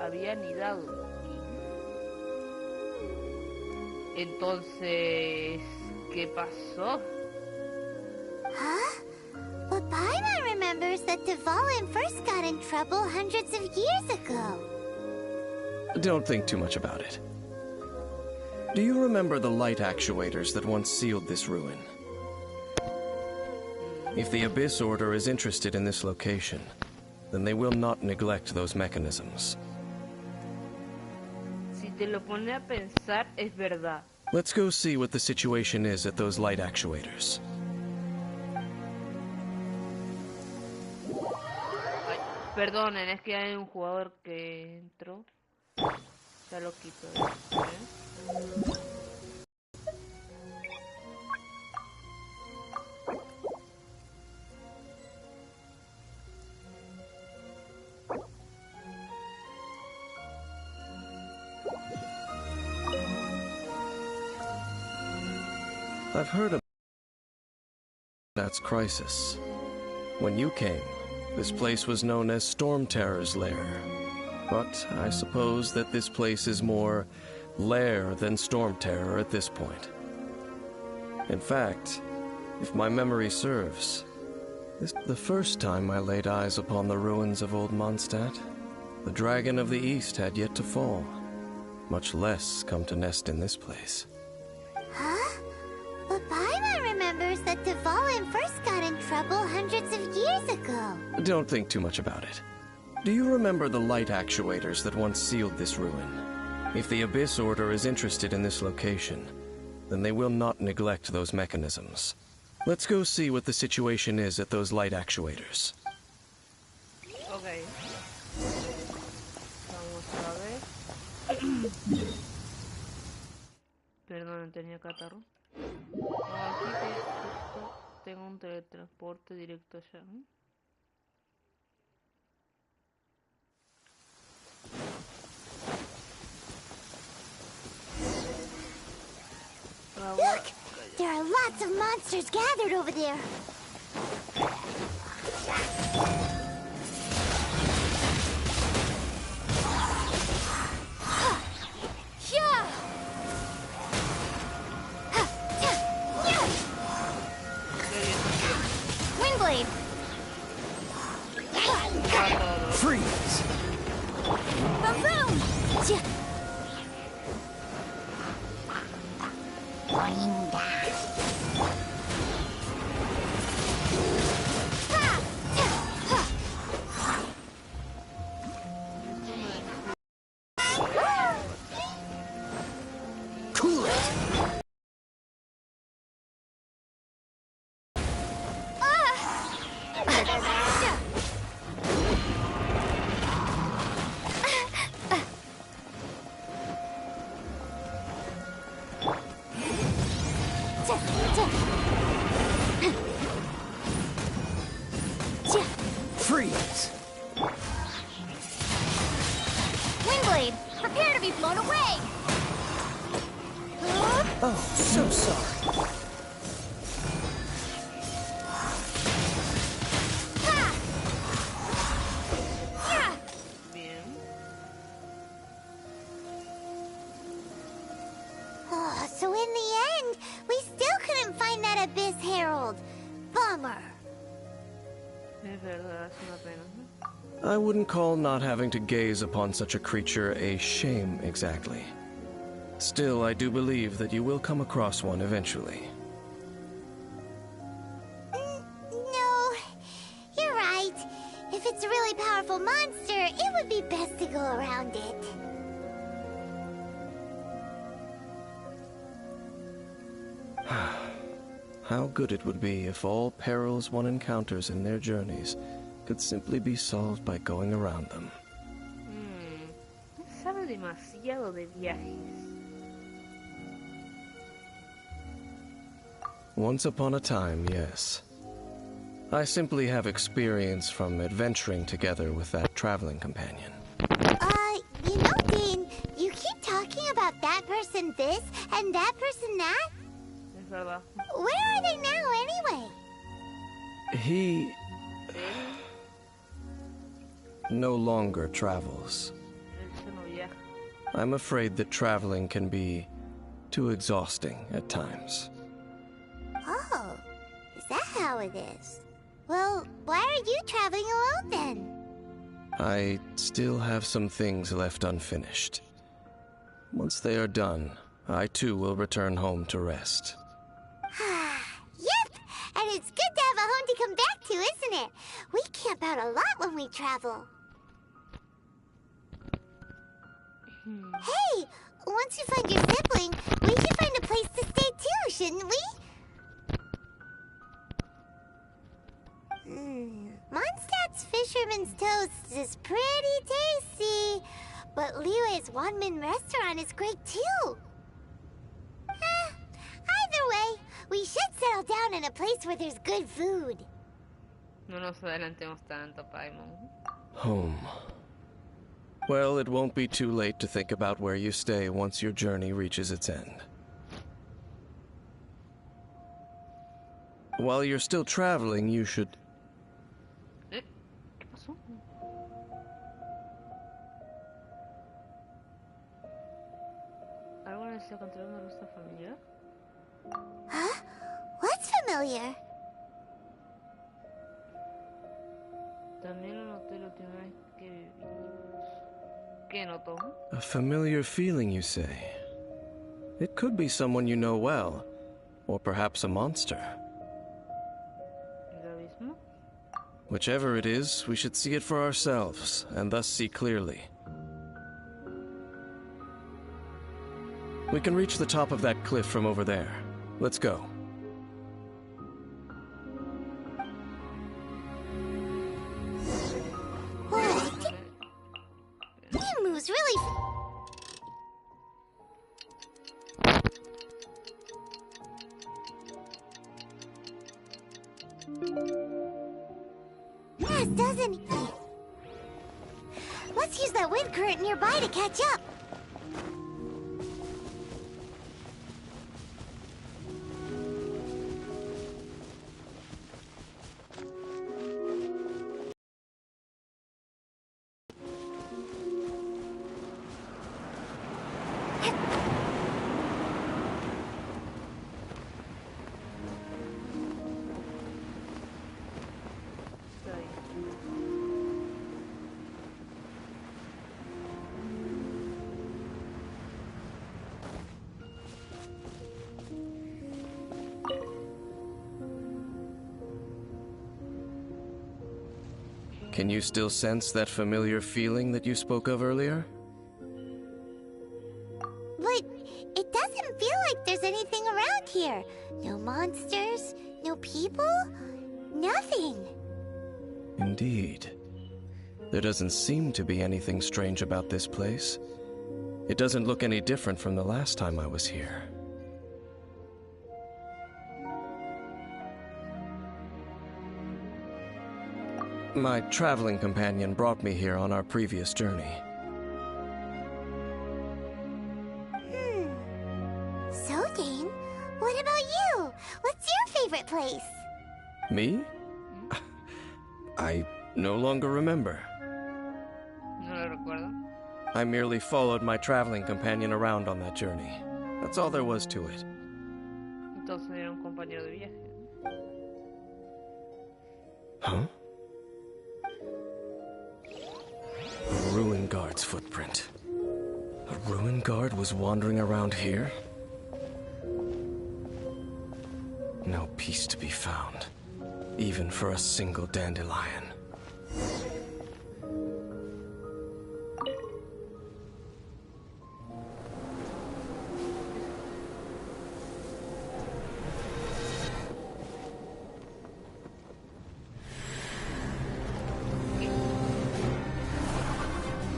había anidado. Entonces, ¿qué pasó? Huh? But Paimon remembers that Dvalin first got in trouble hundreds of years ago. Don't think too much about it. Do you remember the light actuators that once sealed this ruin? If the Abyss Order is interested in this location, then they will not neglect those mechanisms. Si te lo pone a pensar, es verdad. Let's go see what the situation is at those light actuators. Ay, perdonen, es que hay un jugador que entró. Ya lo quito. I've heard of that's Crisis. When you came, this place was known as Storm Terror's Lair. But I suppose that this place is more lair than Storm Terror at this point. In fact, if my memory serves, this is the first time I laid eyes upon the ruins of Old Mondstadt. The Dragon of the East had yet to fall, much less come to nest in this place. Huh? But Paimon remembers that Dvalin first got in trouble hundreds of years ago. Don't think too much about it. Do you remember the light actuators that once sealed this ruin? If the Abyss Order is interested in this location, then they will not neglect those mechanisms. Let's go see what the situation is at those light actuators. Okay. Vamos a ver. Perdón, tenía catarro. Aquí justo tengo un teletransporte directo allá. Look! There are lots of monsters gathered over there. Windblade! Freeze! Boom! Cool it! Freeze! Windblade, prepare to be blown away! Oh, so sorry. Bien. Oh, so in the end, we still couldn't find that Abyss Herald. Bummer. Es verdad, es una pena. I wouldn't call not having to gaze upon such a creature a shame exactly. Still, I do believe that you will come across one eventually. No, you're right. If it's a really powerful monster, it would be best to go around it. How good it would be if all perils one encounters in their journeys could simply be solved by going around them. Sabe demasiado de viajes. Once upon a time, yes. I simply have experience from adventuring together with that traveling companion. You know, Dean, you keep talking about that person this and that person that. Es verdad. Where are they now, anyway? He no longer travels. I'm afraid that traveling can be too exhausting at times. Oh, is that how it is? Well, why are you traveling alone then? I still have some things left unfinished. Once they are done, I too will return home to rest. Yep, and it's good to have a home to come back to, isn't it? We camp out a lot when we travel. Hey, once you find your sibling, we should find a place to stay too, shouldn't we? Mondstadt's Fisherman's Toast is pretty tasty, but Liyue's Wanmin restaurant is great too. Either way, we should settle down in a place where there's good food. No nos adelantemos tanto, Paimon. Home. Well, it won't be too late to think about where you stay once your journey reaches its end. While you're still traveling, you should... ¿Qué pasó? ¿Algo necesita encontrar una ruta familiar? Huh? What's familiar? También lo noté la última vez que vivimos. ¿Qué notó? A familiar feeling, you say? It could be someone you know well, or perhaps a monster. ¿El abismo? Whichever it is, we should see it for ourselves, and thus see clearly. We can reach the top of that cliff from over there. Let's go. He moves really... Yes, doesn't he? Let's use that wind current nearby to catch up. Está ahí. Can you still sense that familiar feeling that you spoke of earlier? But it doesn't feel like there's anything around here. No monsters, no people, nothing. Indeed. There doesn't seem to be anything strange about this place. It doesn't look any different from the last time I was here. My traveling companion brought me here on our previous journey. So, Dane, what about you? What's your favorite place? Me? I no longer remember. No lo recuerdo. I merely followed my traveling companion around on that journey. That's all there was to it. Entonces era un compañero de viaje. Huh? A ruin guard's footprint. A ruin guard was wandering around here? No peace to be found, even for a single dandelion.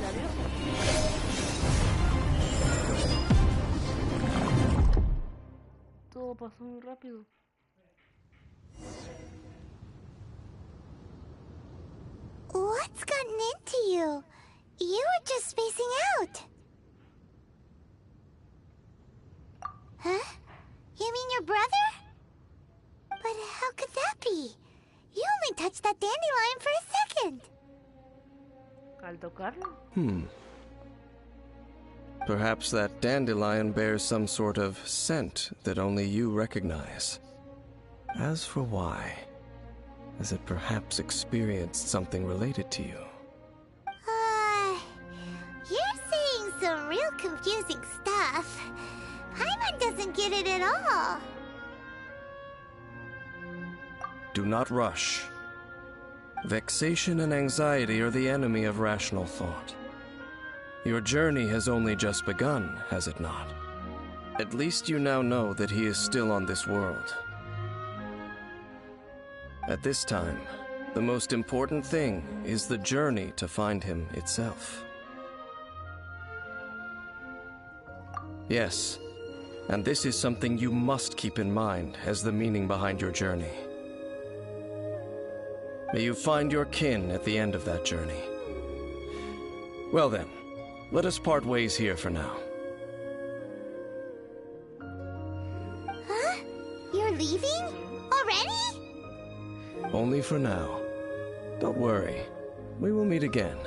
¿La vio? Todo pasó muy rápido. What's gotten into you? You were just spacing out. Huh? You mean your brother? But how could that be? You only touched that dandelion for a second. Al tocarlo. Perhaps that dandelion bears some sort of scent that only you recognize. As for why, has it perhaps experienced something related to you? You're saying some real confusing stuff. Paimon doesn't get it at all. Do not rush. Vexation and anxiety are the enemy of rational thought. Your journey has only just begun, has it not? At least you now know that he is still on this world. At this time, the most important thing is the journey to find him itself. Yes, and this is something you must keep in mind as the meaning behind your journey. May you find your kin at the end of that journey. Well then, let us part ways here for now. Huh? You're leaving? Already? Only for now. Don't worry. We will meet again.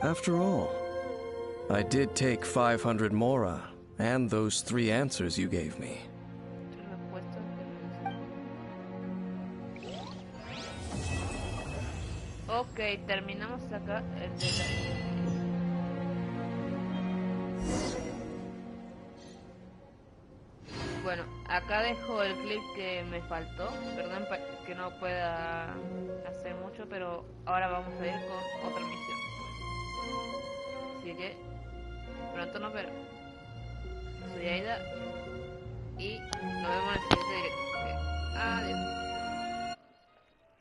After all, I did take 500 mora and those 3 answers you gave me. Ok, terminamos acá el de la... Bueno, acá dejo el clip que me faltó. Perdón que no pueda hacer mucho, pero ahora vamos a ir con otra misión. Así que pronto nos veremos. Soy Aida y nos vemos en el siguiente directo. Adiós.